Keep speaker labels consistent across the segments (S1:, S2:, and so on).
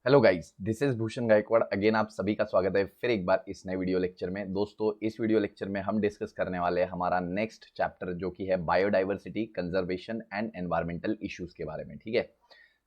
S1: Hello guys, this is Bhushan Gaikwad. Again आप सभी का स्वागत है फिर एक बार इस नए वीडियो लेक्चर में। दोस्तों, इस वीडियो लेक्चर में हम डिस्कस करने वाले हैं हमारा नेक्स्ट चैप्टर जो कि है biodiversity, conservation and environmental issues के बारे में। ठीक है,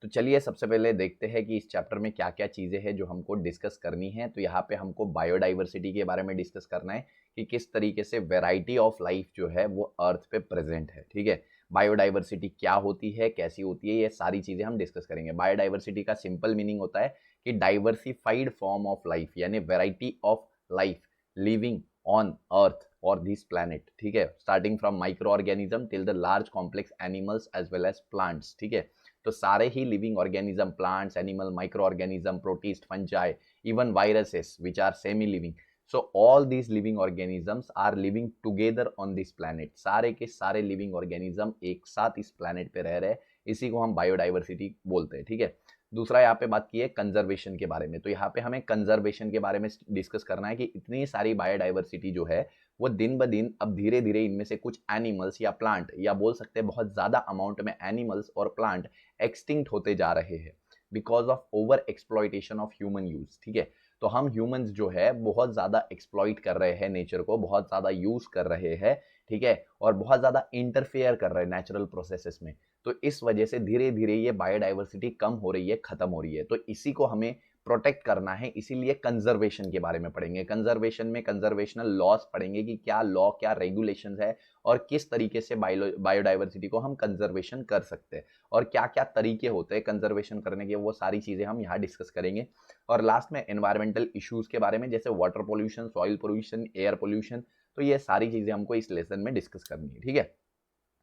S1: तो चलिए सबसे पहले देखते हैं कि इस चैप्टर में क्या क्या चीज़ें हैं जो हमको डिस्कस करनी है। तो यहाँ पे हमको बायोडाइवर्सिटी के बारे में डिस्कस करना है कि किस तरीके से वेराइटी ऑफ लाइफ जो है वो अर्थ पे प्रेजेंट है। ठीक है, बायोडाइवर्सिटी क्या होती है, कैसी होती है, ये सारी चीज़ें हम डिस्कस करेंगे। बायोडाइवर्सिटी का सिंपल मीनिंग होता है कि डाइवर्सिफाइड फॉर्म ऑफ लाइफ, यानी variety of life living on earth और दिस प्लैनेट। ठीक है, starting from micro organism till the large complex animals as well as plants. ठीक है, तो सारे ही living organism, plants, animal, micro organism, protist, fungi, even viruses which are semi living, so all these living organisms are living together on this planet. सारे के सारे living organism एक साथ इस प्लैनेट पे रह रहे हैं, इसी को हम बायोडाइवर्सिटी बोलते हैं। ठीक है, दूसरा यहाँ पे बात की है कंजर्वेशन के बारे में। तो यहाँ पे हमें कंजर्वेशन के बारे में डिस्कस करना है कि इतनी सारी बायोडाइवर्सिटी जो है वो दिन ब दिन अब धीरे धीरे इनमें से कुछ एनिमल्स या प्लांट, या बोल सकते हैं बहुत ज्यादा अमाउंट में एनिमल्स और प्लांट एक्सटिंक्ट होते जा रहे हैं because of over exploitation of human use. ठीक है, तो हम ह्यूमंस जो है बहुत ज्यादा एक्सप्लॉइट कर रहे हैं नेचर को, बहुत ज्यादा यूज कर रहे हैं। ठीक है, और बहुत ज्यादा इंटरफेयर कर रहे हैं नेचुरल प्रोसेसेस में। तो इस वजह से धीरे धीरे ये बायोडाइवर्सिटी कम हो रही है, खत्म हो रही है। तो इसी को हमें प्रोटेक्ट करना है, इसीलिए कंजर्वेशन के बारे में पढ़ेंगे। कंजर्वेशन में कंजर्वेशनल लॉस पढ़ेंगे कि क्या लॉ, क्या रेगुलेशंस है और किस तरीके से बायोडाइवर्सिटी को हम कंजर्वेशन कर सकते हैं और क्या क्या तरीके होते हैं कंजर्वेशन करने के, वो सारी चीजें हम यहाँ डिस्कस करेंगे। और लास्ट में एनवायरमेंटल इश्यूज के बारे में, जैसे water pollution, soil pollution, air pollution. तो ये सारी चीजें हमको इस लेसन में डिस्कस करनी है। ठीक है,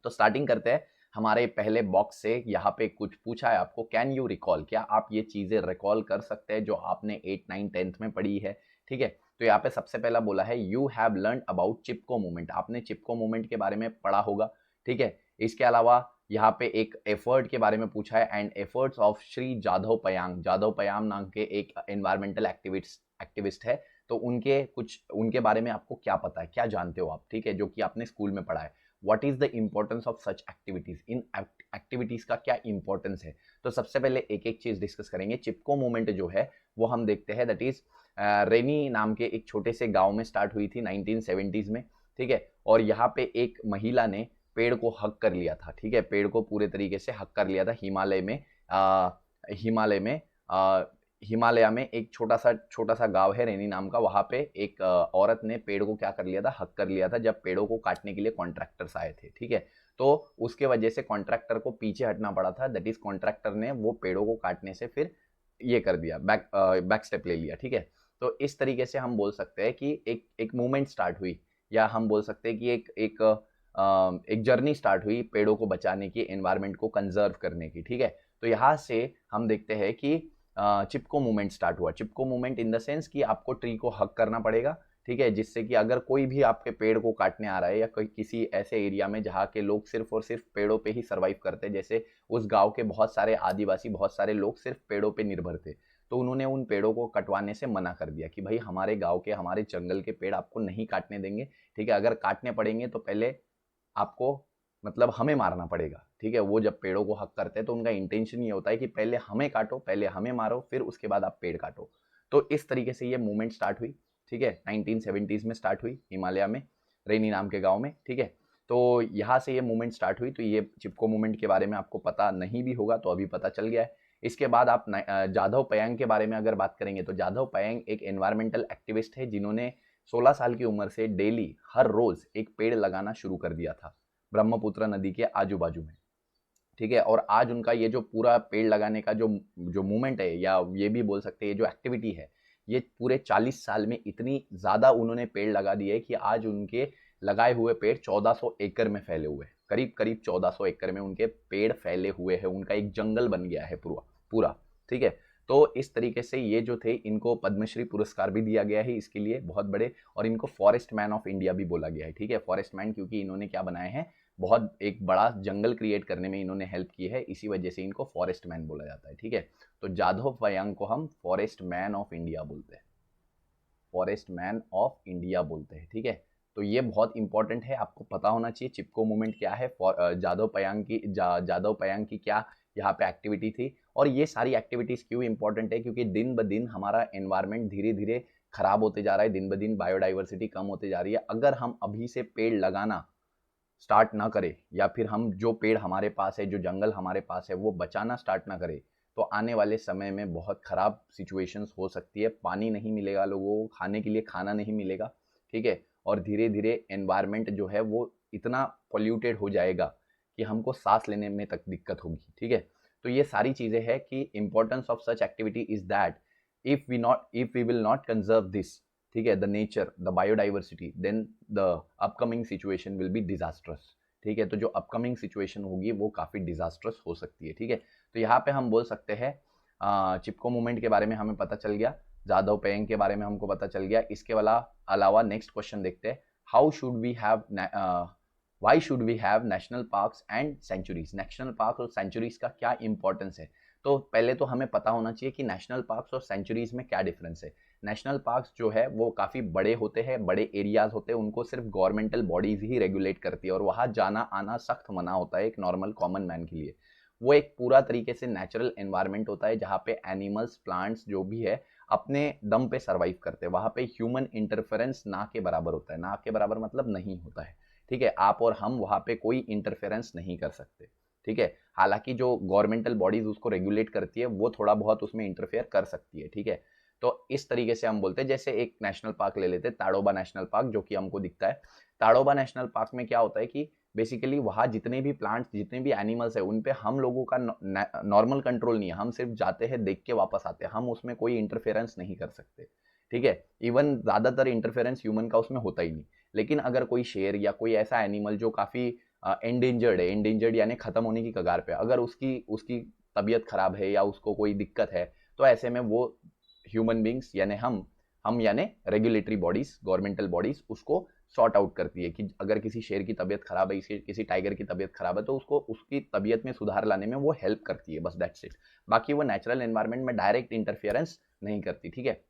S1: तो स्टार्टिंग करते हैं हमारे पहले बॉक्स से। यहाँ पे कुछ पूछा है आपको, कैन यू रिकॉल, क्या आप ये चीजें रिकॉल कर सकते हैं जो आपने 8, 9, 10th में पढ़ी है। ठीक है, तो यहाँ पे सबसे पहला बोला है you have learn about Chipko movement. आपने चिपको मूवमेंट के बारे में पढ़ा होगा। ठीक है, इसके अलावा यहाँ पे एक एफर्ट के बारे में पूछा है, and efforts of Shri Jadav Payeng. Jadav Payeng नाम के एक एनवायरमेंटल एक्टिविस्ट है। तो उनके बारे में आपको क्या पता है, क्या जानते हो आप। ठीक है, जो कि आपने स्कूल में पढ़ा है। What is the importance of such activities, in activities का क्या इंपॉर्टेंस है। तो सबसे पहले एक एक चीज डिस्कस करेंगे। चिपको मूवमेंट जो है वो हम देखते हैं, दैट इज रेनी नाम के एक छोटे से गांव में स्टार्ट हुई थी 1970s में। ठीक है, और यहाँ पे एक महिला ने पेड़ को हक कर लिया था। ठीक है, पेड़ को पूरे तरीके से हक कर लिया था हिमालय में। हिमालय में हिमालय में एक छोटा सा गांव है रेनी नाम का। वहां पे एक औरत ने पेड़ को क्या कर लिया था, हक कर लिया था, जब पेड़ों को काटने के लिए कॉन्ट्रैक्टर्स आए थे। ठीक है, तो उसके वजह से कॉन्ट्रैक्टर को पीछे हटना पड़ा था। दैट इज कॉन्ट्रैक्टर ने वो पेड़ों को काटने से फिर ये कर दिया, बैक स्टेप ले लिया। ठीक है, तो इस तरीके से हम बोल सकते हैं कि एक मूवमेंट स्टार्ट हुई, या हम बोल सकते हैं कि एक जर्नी स्टार्ट हुई पेड़ों को बचाने की, एनवायरमेंट को कंजर्व करने की। ठीक है, तो यहाँ से हम देखते हैं कि चिपको मूवमेंट स्टार्ट हुआ। चिपको मूवमेंट इन द सेंस कि आपको ट्री को हक करना पड़ेगा। ठीक है, जिससे कि अगर कोई भी आपके पेड़ को काटने आ रहा है, या कोई किसी ऐसे एरिया में जहाँ के लोग सिर्फ और सिर्फ पेड़ों पे ही सर्वाइव करते हैं, जैसे उस गांव के बहुत सारे आदिवासी, बहुत सारे लोग सिर्फ पेड़ों पे निर्भर थे, तो उन्होंने उन पेड़ों को कटवाने से मना कर दिया कि भाई हमारे गाँव के, हमारे जंगल के पेड़ आपको नहीं काटने देंगे। ठीक है, अगर काटने पड़ेंगे तो पहले आपको, मतलब हमें मारना पड़ेगा। ठीक है, वो जब पेड़ों को हक करते हैं तो उनका इंटेंशन ये होता है कि पहले हमें काटो, पहले हमें मारो, फिर उसके बाद आप पेड़ काटो। तो इस तरीके से ये मूवमेंट स्टार्ट हुई। ठीक है, 1970s में स्टार्ट हुई हिमालय में, रेनी नाम के गांव में। ठीक है, तो यहाँ से ये मूवमेंट स्टार्ट हुई। तो ये चिपको मूवमेंट के बारे में आपको पता नहीं भी होगा तो अभी पता चल गया है। इसके बाद आप जाधव पयांग के बारे में अगर बात करेंगे, तो जाधव पयांग एक एनवायरमेंटल एक्टिविस्ट है जिन्होंने 16 साल की उम्र से डेली हर रोज एक पेड़ लगाना शुरू कर दिया था ब्रह्मपुत्र नदी के आजू बाजू में। ठीक है, और आज उनका ये जो पूरा पेड़ लगाने का जो जो मूवमेंट है, या ये भी बोल सकते हैं ये जो एक्टिविटी है, ये पूरे 40 साल में इतनी ज्यादा उन्होंने पेड़ लगा दिए कि आज उनके लगाए हुए पेड़ 1400 एकड़ में फैले हुए हैं। करीब करीब 1400 एकड़ में उनके पेड़ फैले हुए हैं, उनका एक जंगल बन गया है पूरा पूरा। ठीक है, तो इस तरीके से ये जो थे, इनको पद्मश्री पुरस्कार भी दिया गया है इसके लिए, बहुत बड़े। और इनको फॉरेस्ट मैन ऑफ इंडिया भी बोला गया है। ठीक है, फॉरेस्ट मैन क्योंकि इन्होंने क्या बनाए हैं, बहुत एक बड़ा जंगल क्रिएट करने में इन्होंने हेल्प की है, इसी वजह से इनको फॉरेस्ट मैन बोला जाता है। ठीक है, तो जाधव पयांग को हम फॉरेस्ट मैन ऑफ इंडिया बोलते हैं, फॉरेस्ट मैन ऑफ इंडिया बोलते हैं। ठीक है, तो ये बहुत इंपॉर्टेंट है, आपको पता होना चाहिए चिपको मूवमेंट क्या है, जादव पयांग की क्या यहाँ पे एक्टिविटी थी। और ये सारी एक्टिविटीज़ क्यों इंपॉर्टेंट है, क्योंकि दिन ब दिन हमारा एनवायरनमेंट धीरे धीरे खराब होते जा रहा है, दिन ब दिन बायोडाइवर्सिटी कम होते जा रही है। अगर हम अभी से पेड़ लगाना स्टार्ट ना करें, या फिर हम जो पेड़ हमारे पास है, जो जंगल हमारे पास है, वो बचाना स्टार्ट ना करें, तो आने वाले समय में बहुत ख़राब सिचुएशंस हो सकती है। पानी नहीं मिलेगा लोगों को, खाने के लिए खाना नहीं मिलेगा, ठीक है। और धीरे धीरे एनवायरनमेंट जो है वो इतना पोल्यूटेड हो जाएगा कि हमको सांस लेने में तक दिक्कत होगी, ठीक है। तो ये सारी चीज़ें हैं कि importance of such activity is that if we will not conserve this, ठीक है, the nature, the biodiversity, then the upcoming situation will be disastrous, ठीक है। तो जो अपकमिंग सिचुएशन होगी वो काफ़ी डिजास्ट्रस हो सकती है, ठीक है। तो यहाँ पे हम बोल सकते हैं चिपको मूवमेंट के बारे में हमें पता चल गया, जादव पेंग के बारे में हमको पता चल गया। इसके अलावा नेक्स्ट क्वेश्चन देखते हैं, how should we have why should we have national parks and sanctuaries. National park और सेंचुरीज का क्या इंपॉर्टेंस है। तो पहले तो हमें पता होना चाहिए कि नेशनल पार्क्स और सेंचुरीज में क्या डिफरेंस है। नेशनल पार्क्स जो है वो काफ़ी बड़े होते हैं, बड़े एरियाज होते हैं, उनको सिर्फ गवर्नमेंटल बॉडीज ही रेगुलेट करती है और वहाँ जाना आना सख्त मना होता है एक नॉर्मल कॉमन मैन के लिए। वो एक पूरा तरीके से नेचुरल एनवायरनमेंट होता है जहाँ पे एनिमल्स, प्लांट्स जो भी है अपने दम पे सर्वाइव करते हैं। वहाँ पे ह्यूमन इंटरफेरेंस ना के बराबर होता है, ना के बराबर मतलब नहीं होता है, ठीक है। आप और हम वहाँ पे कोई इंटरफेरेंस नहीं कर सकते, ठीक है। हालांकि जो गवर्नमेंटल बॉडीज उसको रेगुलेट करती है वो थोड़ा बहुत उसमें इंटरफेयर कर सकती है, ठीक है। तो इस तरीके से हम बोलते हैं, जैसे एक नेशनल पार्क ले लेते हैं, ताड़ोबा नेशनल पार्क, जो कि हमको दिखता है। ताड़ोबा नेशनल पार्क में क्या होता है कि बेसिकली वहाँ जितने भी प्लांट्स, जितने भी एनिमल्स है, उन पे हम लोगों का नॉर्मल कंट्रोल नहीं है। हम सिर्फ जाते हैं, देख के वापस आते हैं, हम उसमें कोई इंटरफेरेंस नहीं कर सकते, ठीक है। इवन ज़्यादातर इंटरफेरेंस ह्यूमन का उसमें होता ही नहीं। लेकिन अगर कोई शेर या कोई ऐसा एनिमल जो काफ़ी एंडेंजर्ड है, एंडेंजर्ड यानी खत्म होने की कगार पे, अगर उसकी उसकी तबीयत खराब है या उसको कोई दिक्कत है, तो ऐसे में वो ह्यूमन बींग्स यानी हम यानी रेगुलेटरी बॉडीज, गवर्नमेंटल बॉडीज उसको सॉर्ट आउट करती है कि अगर किसी शेर की तबीयत खराब है, किसी टाइगर की तबीयत खराब है, तो उसको उसकी तबीयत में सुधार लाने में वो हेल्प करती है, बस दैट्स इट। बाकी वो नेचुरल एनवायरनमेंट में डायरेक्ट इंटरफेरेंस नहीं करती, ठीक है।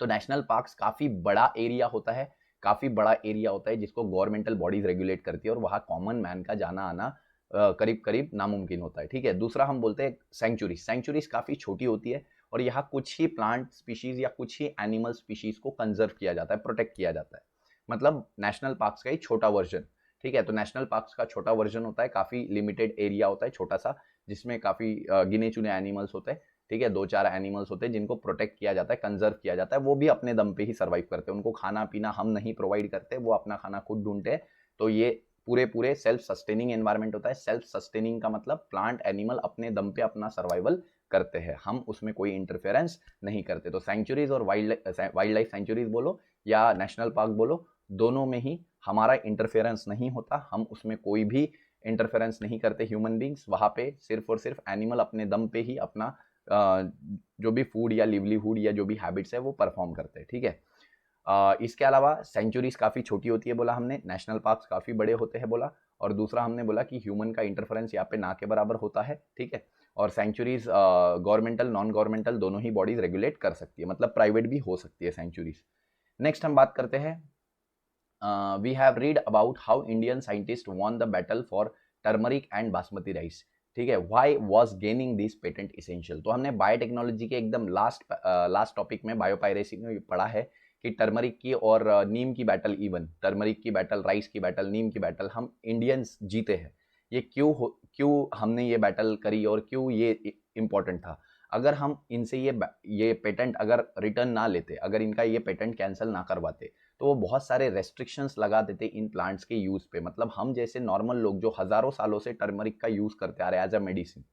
S1: तो नेशनल पार्क्स काफ़ी बड़ा एरिया होता है, काफ़ी बड़ा एरिया होता है जिसको गवर्नमेंटल बॉडीज रेगुलेट करती है और वहाँ कॉमन मैन का जाना आना करीब करीब नामुमकिन होता है, ठीक है। दूसरा हम बोलते हैं सेंचुरीज। सेंचुरीज काफ़ी छोटी होती है और यहाँ कुछ ही प्लांट स्पीशीज या कुछ ही एनिमल स्पीशीज को कंजर्व किया जाता है, प्रोटेक्ट किया जाता है। मतलब नेशनल पार्क्स का ही छोटा वर्जन, ठीक है। तो नेशनल पार्क्स का छोटा वर्जन होता है, काफ़ी लिमिटेड एरिया होता है, छोटा सा, जिसमें काफ़ी गिने चुने एनिमल्स होते हैं, ठीक है। 2-4 एनिमल्स होते हैं जिनको प्रोटेक्ट किया जाता है, कंजर्व किया जाता है। वो भी अपने दम पे ही सर्वाइव करते हैं, उनको खाना पीना हम नहीं प्रोवाइड करते, वो अपना खाना खुद ढूंढते हैं। तो ये पूरे पूरे सेल्फ सस्टेनिंग एनवायरनमेंट होता है। सेल्फ सस्टेनिंग का मतलब प्लांट एनिमल अपने दम पे अपना सर्वाइवल करते हैं, हम उसमें कोई इंटरफेरेंस नहीं करते। तो सेंचुरीज और वाइल्ड लाइफ सेंचुरीज बोलो या नेशनल पार्क बोलो, दोनों में ही हमारा इंटरफेरेंस नहीं होता, हम उसमें कोई भी इंटरफेरेंस नहीं करते ह्यूमन बींग्स। वहाँ पे सिर्फ और सिर्फ एनिमल अपने दम पे ही अपना जो भी फूड या लिवलीहुड या जो भी हैबिट्स है वो परफॉर्म करते हैं, ठीक है। इसके अलावा सेंचुरीज काफ़ी छोटी होती है बोला हमने, नेशनल पार्क्स काफ़ी बड़े होते हैं बोला, और दूसरा हमने बोला कि ह्यूमन का इंटरफेरेंस यहाँ पे ना के बराबर होता है, ठीक है। और सेंचुरीज गवर्नमेंटल नॉन गवर्नमेंटल दोनों ही बॉडीज रेगुलेट कर सकती है, मतलब प्राइवेट भी हो सकती है सेंचुरीज। नेक्स्ट हम बात करते हैं, we have read about how Indian scientist won the battle for turmeric and basmati rice, ठीक है। Why was gaining this patent essential. तो हमने बायोटेक्नोलॉजी के एकदम लास्ट टॉपिक में बायोपायरेसी में पढ़ा है कि टर्मरिक की और नीम की बैटल, इवन टर्मरिक की बैटल, राइस की बैटल, नीम की बैटल हम इंडियंस जीते हैं। ये क्यों हमने ये बैटल करी और क्यों ये इम्पोर्टेंट था। अगर हम इनसे ये पेटेंट अगर रिटर्न ना लेते, अगर इनका ये पेटेंट कैंसिल ना करवाते, तो वो बहुत सारे रेस्ट्रिक्शंस लगा देते इन प्लांट्स के यूज़ पे। मतलब हम जैसे नॉर्मल लोग जो हज़ारों सालों से टर्मरिक का यूज़ करते आ रहे हैं एज अ मेडिसिन,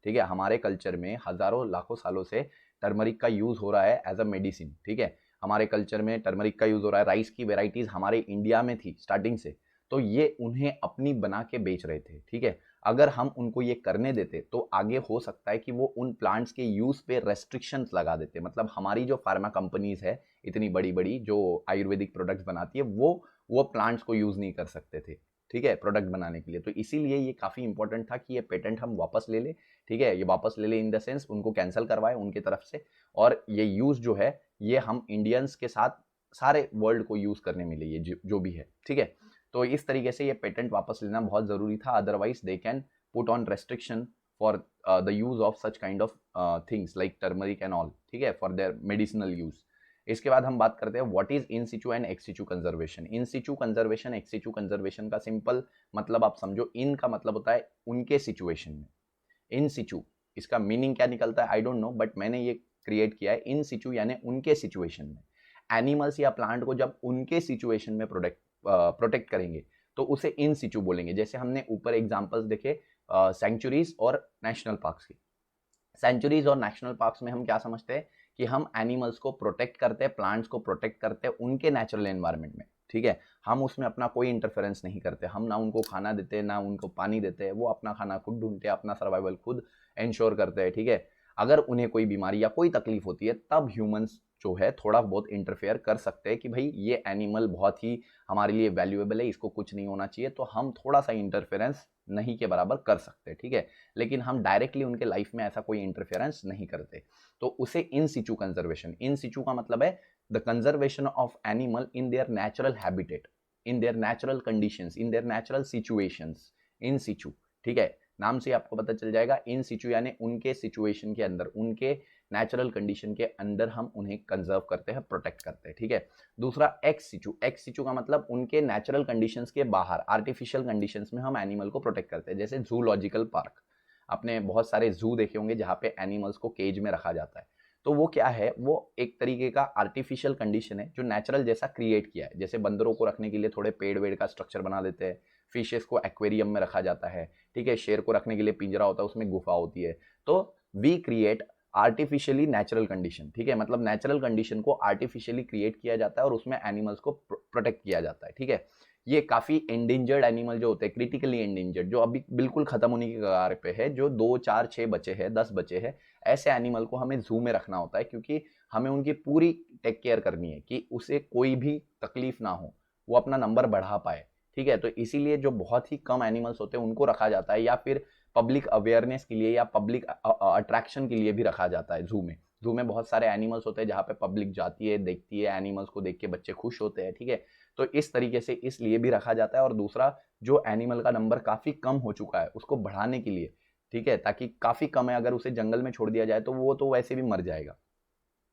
S1: ठीक है, हमारे कल्चर में हज़ारों लाखों सालों से टर्मरिक का यूज़ हो रहा है एज अ मेडिसिन, ठीक है। हमारे कल्चर में टर्मरिक का यूज़ हो रहा है, राइस की वेराइटीज़ हमारे इंडिया में थी स्टार्टिंग से, तो ये उन्हें अपनी बना के बेच रहे थे, ठीक है। अगर हम उनको ये करने देते तो आगे हो सकता है कि वो उन प्लांट्स के यूज़ पे रेस्ट्रिक्शंस लगा देते। मतलब हमारी जो फार्मा कंपनीज है इतनी बड़ी बड़ी जो आयुर्वेदिक प्रोडक्ट्स बनाती है, वो प्लांट्स को यूज़ नहीं कर सकते थे, ठीक है, प्रोडक्ट बनाने के लिए। तो इसीलिए ये काफ़ी इंपॉर्टेंट था कि ये पेटेंट हम वापस ले लें, ठीक है। ये वापस ले लें इन द सेंस उनको कैंसिल करवाए उनके तरफ से, और ये यूज़ जो है ये हम इंडियंस के साथ सारे वर्ल्ड को यूज़ करने मिले, ये जो भी है, ठीक है। तो इस तरीके से ये पेटेंट वापस लेना बहुत ज़रूरी था, otherwise they can put on restriction for the use of such kind of things like turmeric and all, ठीक है, फॉर देयर मेडिसिनल यूज। इसके बाद हम बात करते हैं what is in situ and ex situ conservation. In situ conservation, ex situ conservation का simple मतलब आप समझो, इन का मतलब होता है उनके सिचुएशन में, इन सिचू इसका मीनिंग क्या निकलता है आई डोंट नो, बट मैंने ये क्रिएट किया है, इन सिचू यानी उनके सिचुएशन में। एनिमल्स या प्लांट को जब उनके सिचुएशन में प्रोटेक्ट करेंगे तो उसे इन सिचू बोलेंगे। जैसे हमने ऊपर एग्जांपल्स देखे सेंचुरीज और नेशनल पार्क्स की। सेंचुरीज और नेशनल पार्क्स में हम क्या समझते हैं कि हम एनिमल्स को प्रोटेक्ट करते हैं, प्लांट्स को प्रोटेक्ट करते हैं उनके नेचुरल एनवायरनमेंट में, ठीक है। हम उसमें अपना कोई इंटरफेरेंस नहीं करते, हम ना उनको खाना देते हैं ना उनको पानी देते हैं, वो अपना खाना खुद ढूंढते हैं, अपना सर्वाइवल खुद इंश्योर करते हैं, ठीक है। अगर उन्हें कोई बीमारी या कोई तकलीफ होती है तब ह्यूमंस जो है थोड़ा बहुत इंटरफेयर कर सकते हैं कि भाई ये एनिमल बहुत ही हमारे लिए वैल्यूएबल है, इसको कुछ नहीं होना चाहिए, तो हम थोड़ा सा इंटरफेरेंस नहीं के बराबर कर सकते हैं, ठीक है। लेकिन हम डायरेक्टली उनके लाइफ में ऐसा कोई इंटरफेरेंस नहीं करते, तो उसे इन सिचू कंजर्वेशन। इन सिचू का मतलब है the conservation of animal in their natural habitat, in their natural conditions, in their natural situations, in situ, ठीक है। नाम से आपको पता चल जाएगा, इन सिचू यानी उनके सिचुएशन के अंदर, उनके नेचुरल कंडीशन के अंदर हम उन्हें कंजर्व करते हैं, प्रोटेक्ट करते हैं, ठीक है। दूसरा एक्स सिचू, एक्स सिचू का मतलब उनके नेचुरल कंडीशंस के बाहर, आर्टिफिशियल कंडीशंस में हम एनिमल को प्रोटेक्ट करते हैं। जैसे जूलॉजिकल पार्क, आपने बहुत सारे जू देखे होंगे जहाँ पे एनिमल्स को केज में रखा जाता है, तो वो क्या है, वो एक तरीके का आर्टिफिशियल कंडीशन है जो नेचुरल जैसा क्रिएट किया है। जैसे बंदरों को रखने के लिए थोड़े पेड़ वेड़ का स्ट्रक्चर बना देते हैं, फिशेस को एक्वेरियम में रखा जाता है, ठीक है, शेर को रखने के लिए पिंजरा होता है, उसमें गुफा होती है। तो we create artificially natural condition, ठीक है, मतलब नेचुरल कंडीशन को आर्टिफिशियली क्रिएट किया जाता है और उसमें एनिमल्स को प्रोटेक्ट किया जाता है, ठीक है। ये काफी एंडेंजर्ड एनिमल जो होते हैं, क्रिटिकली एंडेंजर्ड, जो अभी बिल्कुल खत्म होने की कगार पे है, जो 2 4 6 बचे हैं, 10 बचे हैं, ऐसे एनिमल को हमें जू में रखना होता है, क्योंकि हमें उनकी पूरी टेक केयर करनी है कि उसे कोई भी तकलीफ ना हो, वो अपना नंबर बढ़ा पाए, ठीक है। तो इसीलिए जो बहुत ही कम एनिमल्स होते हैं उनको रखा जाता है, या फिर पब्लिक अवेयरनेस के लिए या पब्लिक अट्रैक्शन के लिए भी रखा जाता है जू में। जू में बहुत सारे एनिमल्स होते हैं जहाँ पे पब्लिक जाती है, देखती है, एनिमल्स को देख के बच्चे खुश होते हैं, ठीक है। तो इस तरीके से इसलिए भी रखा जाता है। और दूसरा, जो एनिमल का नंबर काफी कम हो चुका है उसको बढ़ाने के लिए, ठीक है, ताकि काफी कम है, अगर उसे जंगल में छोड़ दिया जाए तो वो तो वैसे भी मर जाएगा,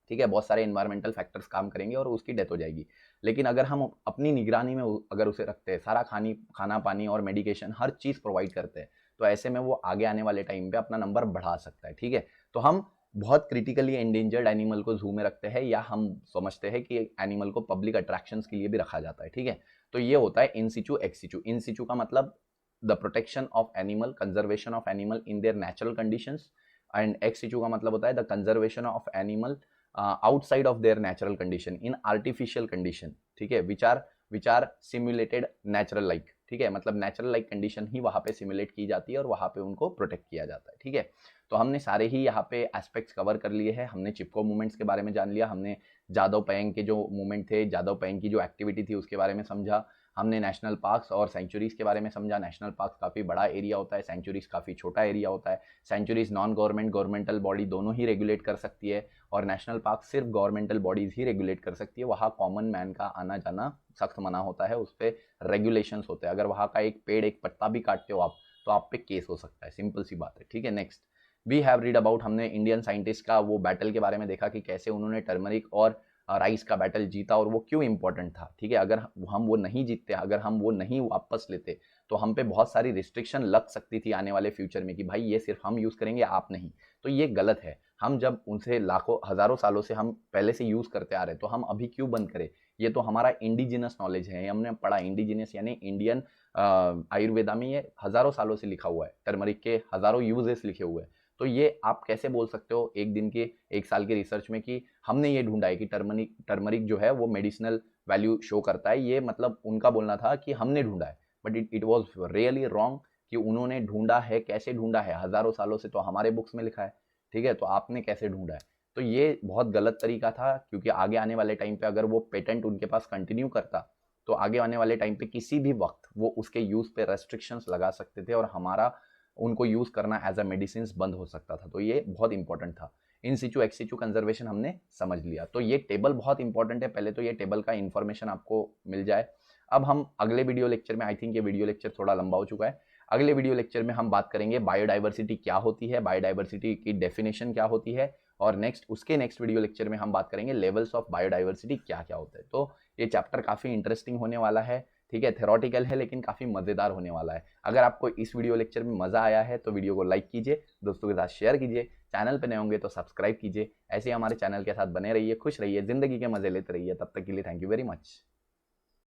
S1: ठीक है, बहुत सारे एनवायरमेंटल फैक्टर्स काम करेंगे और उसकी डेथ हो जाएगी। लेकिन अगर हम अपनी निगरानी में अगर उसे रखते हैं, सारा खाना पानी और मेडिकेशन हर चीज़ प्रोवाइड करते हैं, तो ऐसे में वो आगे आने वाले टाइम पे अपना नंबर बढ़ा सकता है, ठीक है। तो हम बहुत क्रिटिकली एंडेंजर्ड एनिमल को जू में रखते हैं, या हम समझते हैं कि एनिमल को पब्लिक अट्रैक्शंस के लिए भी रखा जाता है, ठीक है। तो ये होता है इन सिचू एक्स सिचू। इन सिचू का मतलब the protection of animal, conservation of animal in their natural conditions, and ex situ का मतलब होता है the conservation of animal outside of their natural condition in artificial condition, ठीक है, which are simulated natural like, ठीक है, मतलब natural like condition ही वहां पे सिमुलेट की जाती है और वहां पे उनको प्रोटेक्ट किया जाता है, ठीक है। तो हमने सारे ही यहाँ पे एस्पेक्ट्स कवर कर लिए हैं। हमने चिपको मूवमेंट्स के बारे में जान लिया, हमने जादव पेंग के जो मूवमेंट थे, जादव पेंग की जो एक्टिविटी थी उसके बारे में समझा, हमने नेशनल पार्क्स और सेंचुरीज के बारे में समझा। नेशनल पार्क काफ़ी बड़ा एरिया होता है, सेंचुरीज काफ़ी छोटा एरिया होता है। Sanctuaries non government governmental body दोनों ही रेगुलेट कर सकती है, और नेशनल पार्क सिर्फ गवर्नमेंटल बॉडीज ही रेगुलेट कर सकती है। वहाँ कॉमन मैन का आना जाना सख्त मना होता है, उस पर रेगुलेशंस होते हैं। अगर वहाँ का एक पेड़ एक पत्ता भी काटते हो आप, तो आप पे केस हो सकता है, सिंपल सी बात है, ठीक है। Next we have read about, हमने इंडियन साइंटिस्ट का वो बैटल के बारे में देखा कि कैसे उन्होंने टर्मरिक और राइस का बैटल जीता और वो क्यों इंपॉर्टेंट था, ठीक है। अगर हम वो नहीं जीतते, अगर हम वो नहीं वापस लेते, तो हम पे बहुत सारी रिस्ट्रिक्शन लग सकती थी आने वाले फ्यूचर में कि भाई ये सिर्फ हम यूज़ करेंगे, आप नहीं। तो ये गलत है। हम जब उनसे लाखों हज़ारों सालों से हम पहले से यूज़ करते आ रहे हैं, तो हम अभी क्यों बंद करें। ये तो हमारा इंडिजिनस नॉलेज है, हमने पढ़ा। इंडिजिनस यानी इंडियन, आयुर्वेदा में ये हज़ारों सालों से लिखा हुआ है, टर्मरिक के हज़ारों यूजेस लिखे हुए हैं। तो ये आप कैसे बोल सकते हो एक दिन के, एक साल के रिसर्च में कि हमने ये ढूंढा है कि टर्मरिक जो है वो मेडिसिनल वैल्यू शो करता है। ये मतलब उनका बोलना था कि हमने ढूंढा है, but it was really wrong कि उन्होंने ढूंढा है। कैसे ढूंढा है, हज़ारों सालों से तो हमारे बुक्स में लिखा है, ठीक है, तो आपने कैसे ढूंढा है। तो ये बहुत गलत तरीका था, क्योंकि आगे आने वाले टाइम पे अगर वो पेटेंट उनके पास कंटिन्यू करता, तो आगे आने वाले टाइम पे किसी भी वक्त वो उसके यूज़ पे रेस्ट्रिक्शंस लगा सकते थे और हमारा उनको यूज़ करना एज अ मेडिसिन बंद हो सकता था। तो ये बहुत इंपॉर्टेंट था। इन सिचू एक्स सिचू कंजर्वेशन हमने समझ लिया। तो ये टेबल बहुत इंपॉर्टेंट है, पहले तो ये टेबल का इन्फॉर्मेशन आपको मिल जाए। अब हम अगले वीडियो लेक्चर में, आई थिंक ये वीडियो लेक्चर थोड़ा लंबा हो चुका है, अगले वीडियो लेक्चर में हम बात करेंगे बायोडाइवर्सिटी क्या होती है, बायोडाइवर्सिटी की डेफिनेशन क्या होती है, और उसके नेक्स्ट वीडियो लेक्चर में हम बात करेंगे लेवल्स ऑफ बायोडाइवर्सिटी क्या क्या होता है। तो ये चैप्टर काफ़ी इंटरेस्टिंग होने वाला है, ठीक है, थ्योरेटिकल है लेकिन काफ़ी मज़ेदार होने वाला है। अगर आपको इस वीडियो लेक्चर में मज़ा आया है तो वीडियो को लाइक कीजिए, दोस्तों के साथ शेयर कीजिए, चैनल पर नए होंगे तो सब्सक्राइब कीजिए। ऐसे ही हमारे चैनल के साथ बने रहिए, खुश रहिए, ज़िंदगी के मज़े लेते रहिए। तब तक के लिए थैंक यू वेरी मच।